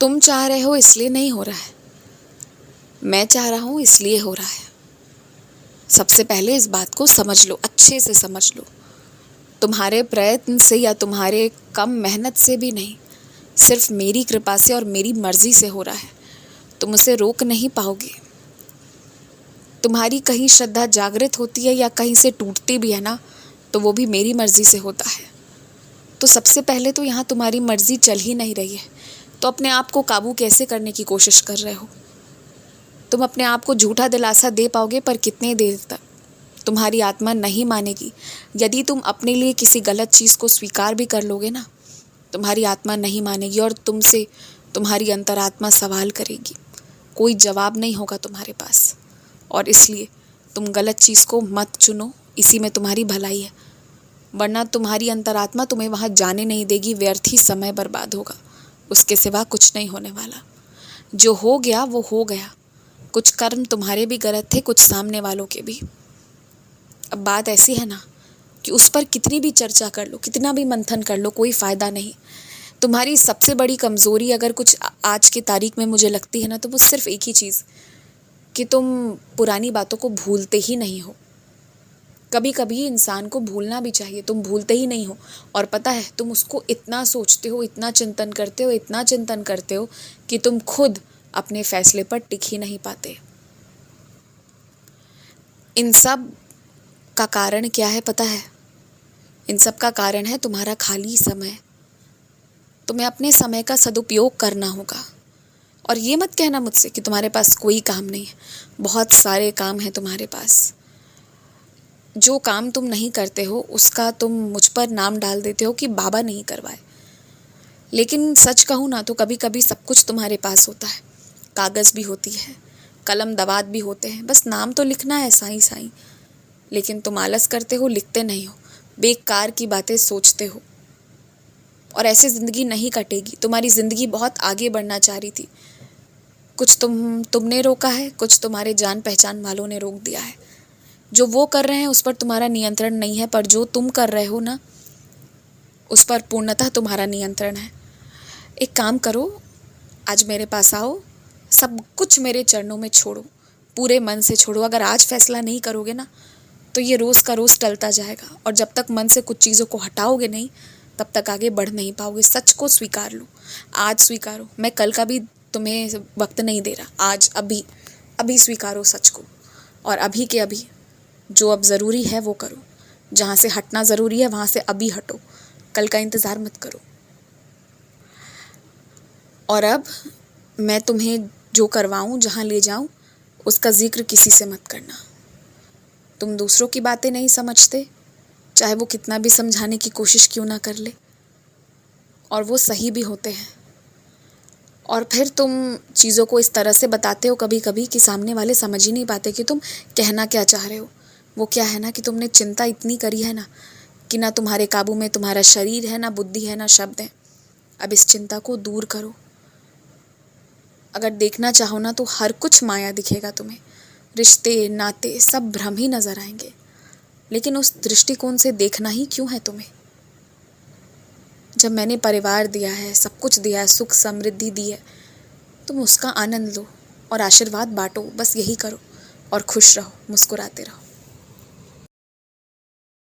तुम चाह रहे हो इसलिए नहीं हो रहा है, मैं चाह रहा हूँ इसलिए हो रहा है। सबसे पहले इस बात को समझ लो, अच्छे से समझ लो। तुम्हारे प्रयत्न से या तुम्हारे कम मेहनत से भी नहीं, सिर्फ मेरी कृपा से और मेरी मर्जी से हो रहा है। तुम उसे रोक नहीं पाओगे। तुम्हारी कहीं श्रद्धा जागृत होती है या कहीं से टूटती भी है ना, तो वो भी मेरी मर्जी से होता है। तो सबसे पहले तो यहाँ तुम्हारी मर्जी चल ही नहीं रही है, तो अपने आप को काबू कैसे करने की कोशिश कर रहे हो? तुम अपने आप को झूठा दिलासा दे पाओगे, पर कितने देर तक? तुम्हारी आत्मा नहीं मानेगी। यदि तुम अपने लिए किसी गलत चीज़ को स्वीकार भी कर लोगे ना, तुम्हारी आत्मा नहीं मानेगी और तुमसे तुम्हारी अंतरात्मा सवाल करेगी। कोई जवाब नहीं होगा तुम्हारे पास, और इसलिए तुम गलत चीज़ को मत चुनो। इसी में तुम्हारी भलाई है, वरना तुम्हारी अंतरात्मा तुम्हें वहाँ जाने नहीं देगी। व्यर्थ ही समय बर्बाद होगा, उसके सिवा कुछ नहीं होने वाला। जो हो गया वो हो गया। कुछ कर्म तुम्हारे भी गलत थे, कुछ सामने वालों के भी। अब बात ऐसी है ना कि उस पर कितनी भी चर्चा कर लो, कितना भी मंथन कर लो, कोई फ़ायदा नहीं। तुम्हारी सबसे बड़ी कमज़ोरी अगर कुछ आज की तारीख में मुझे लगती है ना, तो वो सिर्फ एक ही चीज़, कि तुम पुरानी बातों को भूलते ही नहीं हो। कभी कभी इंसान को भूलना भी चाहिए, तुम भूलते ही नहीं हो। और पता है, तुम उसको इतना सोचते हो, इतना चिंतन करते हो, इतना चिंतन करते हो कि तुम खुद अपने फैसले पर टिक ही नहीं पाते। इन सब का कारण क्या है पता है? इन सब का कारण है तुम्हारा खाली समय। तुम्हें अपने समय का सदुपयोग करना होगा। और ये मत कहना मुझसे कि तुम्हारे पास कोई काम नहीं है। बहुत सारे काम हैं तुम्हारे पास। जो काम तुम नहीं करते हो उसका तुम मुझ पर नाम डाल देते हो कि बाबा नहीं करवाए। लेकिन सच कहूँ ना, तो कभी कभी सब कुछ तुम्हारे पास होता है। कागज़ भी होती है, कलम दवात भी होते हैं, बस नाम तो लिखना है साईं साईं। लेकिन तुम आलस करते हो, लिखते नहीं हो, बेकार की बातें सोचते हो। और ऐसे ज़िंदगी नहीं कटेगी। तुम्हारी ज़िंदगी बहुत आगे बढ़ना चाह रही थी, कुछ तुमने रोका है, कुछ तुम्हारे जान पहचान वालों ने रोक दिया है। जो वो कर रहे हैं उस पर तुम्हारा नियंत्रण नहीं है, पर जो तुम कर रहे हो ना, उस पर पूर्णतः तुम्हारा नियंत्रण है। एक काम करो, आज मेरे पास आओ, सब कुछ मेरे चरणों में छोड़ो, पूरे मन से छोड़ो। अगर आज फैसला नहीं करोगे ना, तो ये रोज़ का रोज़ टलता जाएगा। और जब तक मन से कुछ चीज़ों को हटाओगे नहीं, तब तक आगे बढ़ नहीं पाओगे। सच को स्वीकार लो, आज स्वीकारो। मैं कल का भी तुम्हें वक्त नहीं दे रहा, आज अभी अभी स्वीकारो सच को। और अभी के अभी जो अब ज़रूरी है वो करो। जहाँ से हटना ज़रूरी है वहाँ से अभी हटो, कल का इंतज़ार मत करो। और अब मैं तुम्हें जो करवाऊँ, जहाँ ले जाऊँ, उसका जिक्र किसी से मत करना। तुम दूसरों की बातें नहीं समझते, चाहे वो कितना भी समझाने की कोशिश क्यों ना कर ले, और वो सही भी होते हैं। और फिर तुम चीज़ों को इस तरह से बताते हो कभी कभी कि सामने वाले समझ ही नहीं पाते कि तुम कहना क्या चाह रहे हो। वो क्या है ना कि तुमने चिंता इतनी करी है ना, कि ना तुम्हारे काबू में तुम्हारा शरीर है, ना बुद्धि है, ना शब्द है। अब इस चिंता को दूर करो। अगर देखना चाहो ना, तो हर कुछ माया दिखेगा तुम्हें। रिश्ते नाते सब भ्रम ही नज़र आएंगे। लेकिन उस दृष्टिकोण से देखना ही क्यों है तुम्हें? जब मैंने परिवार दिया है, सब कुछ दिया है, सुख समृद्धि दी है, तुम उसका आनंद लो और आशीर्वाद बांटो। बस यही करो और खुश रहो, मुस्कुराते रहो।